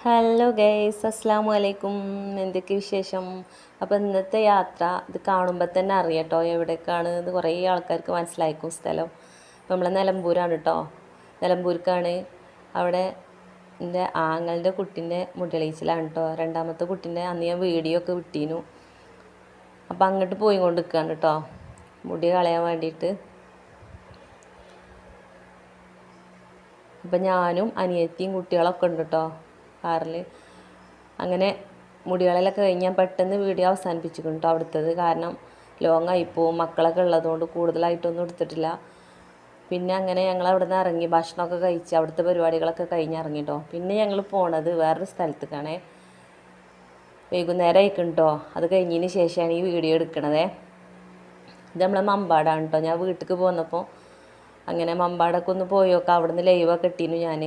Hello guys, അസ്സാം വലൈക്കും. എന്തൊക്കെ വിശേഷം? അപ്പോൾ ഇന്നത്തെ യാത്ര ഇത് കാണുമ്പോൾ തന്നെ അറിയാം കേട്ടോ എവിടേക്കാണ് ഇത്. കുറേ ആൾക്കാർക്ക് മനസ്സിലായിരിക്കും സ്ഥലം. അപ്പോൾ നമ്മൾ നിലമ്പൂരാണ് കേട്ടോ. നിലമ്പൂർക്കാണ്. അവിടെ എൻ്റെ ആങ്ങളുടെ കുട്ടീൻ്റെ മുടിയളീച്ചിലാണ് കേട്ടോ. രണ്ടാമത്തെ കുട്ടീൻ്റെ അന്ന് ഞാൻ വീഡിയോ ഒക്കെ വിട്ടീനു. അപ്പോൾ അങ്ങോട്ട് പോയി കൊണ്ട് നിൽക്കുകയാണ് കേട്ടോ, മുടി കളയാൻ വേണ്ടിയിട്ട്. അപ്പം ഞാനും അനിയത്തിയും കുട്ടികളൊക്കെ ഉണ്ട് കേട്ടോ കാറിൽ. അങ്ങനെ മുടികളെല്ലാം കഴിഞ്ഞ് ഞാൻ പെട്ടെന്ന് വീഡിയോ അവസാനിപ്പിച്ചിട്ടുണ്ട് കേട്ടോ അവിടുത്തത്. കാരണം ലോങ് ആയിപ്പോവും, മക്കളൊക്കെ ഉള്ളതുകൊണ്ട് കൂടുതലായിട്ടൊന്നും എടുത്തിട്ടില്ല. പിന്നെ അങ്ങനെ ഞങ്ങൾ അവിടെ നിന്ന് ഇറങ്ങി, ഭക്ഷണമൊക്കെ കഴിച്ച് അവിടുത്തെ പരിപാടികളൊക്കെ കഴിഞ്ഞ് ഇറങ്ങി കേട്ടോ. പിന്നെ ഞങ്ങൾ പോണത് വേറൊരു സ്ഥലത്തേക്കാണേ. വൈകുന്നേരം ആയിക്കും കേട്ടോ. അത് കഴിഞ്ഞതിന് ശേഷമാണ് ഈ വീഡിയോ എടുക്കണതേ. ഇത് നമ്മളെ മമ്പാടാണ് കേട്ടോ. ഞാൻ വീട്ടിലേക്ക് പോന്നപ്പോൾ അങ്ങനെ മമ്പാടൊക്കെ ഒന്ന് പോയി നോക്കാം. അവിടെ നിന്ന് ലൈവൊക്കെ ഇട്ടീനു ഞാൻ.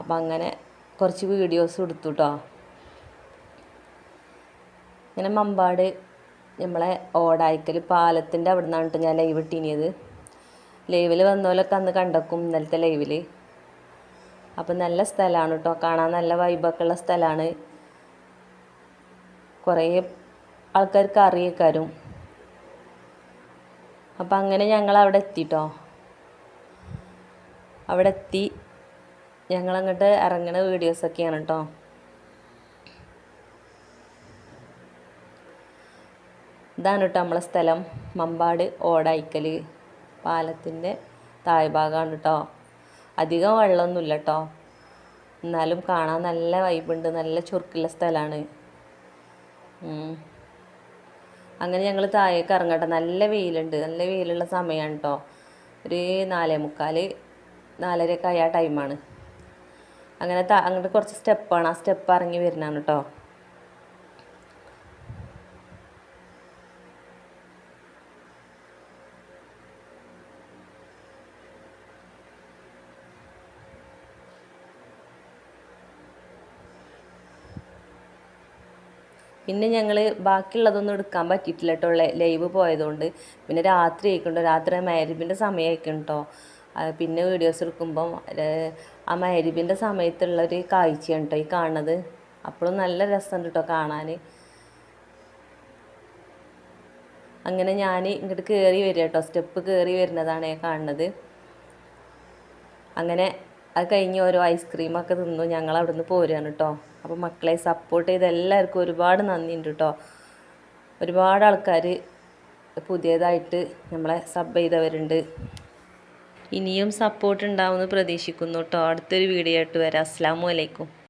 അപ്പം അങ്ങനെ കുറച്ച് വീഡിയോസ് എടുത്തു കേട്ടോ. ഇങ്ങനെ മമ്പാട് നമ്മളെ ഓടായിക്കൽ പാലത്തിൻ്റെ അവിടെ നിന്നാണ് കേട്ടോ ഞാൻ ലൈവ് ഇട്ടീനിയത്. ലൈവിൽ വന്നോലൊക്കെ അന്ന് കണ്ടക്കും ഇന്നലത്തെ ലൈവിൽ. അപ്പം നല്ല സ്ഥലമാണ് കേട്ടോ, കാണാൻ നല്ല വൈബൊക്കെ ഉള്ള സ്ഥലമാണ്. കുറേ ആൾക്കാർക്ക് അറിയേക്കാരും. അപ്പം അങ്ങനെ ഞങ്ങൾ അവിടെ എത്തിട്ടോ. അവിടെ എത്തി ഞങ്ങളങ്ങോട്ട് ഇറങ്ങണ വീഡിയോസൊക്കെയാണ് കേട്ടോ. ഇതാണ് കേട്ടോ നമ്മളെ സ്ഥലം, മമ്പാട് ഓടായിക്കൽ പാലത്തിൻ്റെ താഴ്ഭാഗമാണ് കേട്ടോ. അധികം വെള്ളമൊന്നുമില്ല കേട്ടോ, എന്നാലും കാണാൻ നല്ല വൈബുണ്ട്, നല്ല ചുരുക്കുള്ള സ്ഥലമാണ്. അങ്ങനെ ഞങ്ങൾ താഴേക്ക് ഇറങ്ങട്ടെ. നല്ല വെയിലുണ്ട്, നല്ല വെയിലുള്ള സമയമാണ് കേട്ടോ. ഒരു 4:45 4:30 ആയ ടൈമാണ്. അങ്ങനെ അങ്ങോട്ട് കുറച്ച് സ്റ്റെപ്പാണ്, ആ സ്റ്റെപ്പ് ഇറങ്ങി വരുന്നതാണ് കേട്ടോ. പിന്നെ ഞങ്ങൾ ബാക്കിയുള്ളതൊന്നും എടുക്കാൻ പറ്റിയിട്ടില്ല കേട്ടോ, ലൈവ് പോയതുകൊണ്ട്. പിന്നെ രാത്രി ആയിക്കുണ്ടോ, രാത്രി മഗ്‌രിബിൻ്റെ സമയം ആയിക്കണം കേട്ടോ. പിന്നെ വീഡിയോസ് എടുക്കുമ്പം ആ മഗ്‌രിബിൻ്റെ സമയത്തുള്ളൊരു കാഴ്ചയാണ് കേട്ടോ ഈ കാണുന്നത്. അപ്പോഴും നല്ല രസമുണ്ട് കേട്ടോ കാണാൻ. അങ്ങനെ ഞാൻ ഇങ്ങോട്ട് കയറി വരിക കേട്ടോ, സ്റ്റെപ്പ് കയറി വരുന്നതാണ് കാണുന്നത്. അങ്ങനെ അത് കഴിഞ്ഞ് ഓരോ ഐസ്ക്രീമൊക്കെ തിന്നു ഞങ്ങൾ അവിടെ നിന്ന് പോരുകയാണ് കേട്ടോ. അപ്പോൾ മക്കളെ സപ്പോർട്ട് ചെയ്ത എല്ലാവർക്കും ഒരുപാട് നന്ദിയുണ്ട് കേട്ടോ. ഒരുപാട് ആൾക്കാർ പുതിയതായിട്ട് നമ്മളെ സബ് ചെയ്തവരുണ്ട്. ഇനിയും സപ്പോർട്ട് ഉണ്ടാവുമെന്ന് പ്രതീക്ഷിക്കുന്നു കേട്ടോ. അടുത്തൊരു വീഡിയോ ആയിട്ട് വരാം. അസ്സലാമു അലൈക്കും.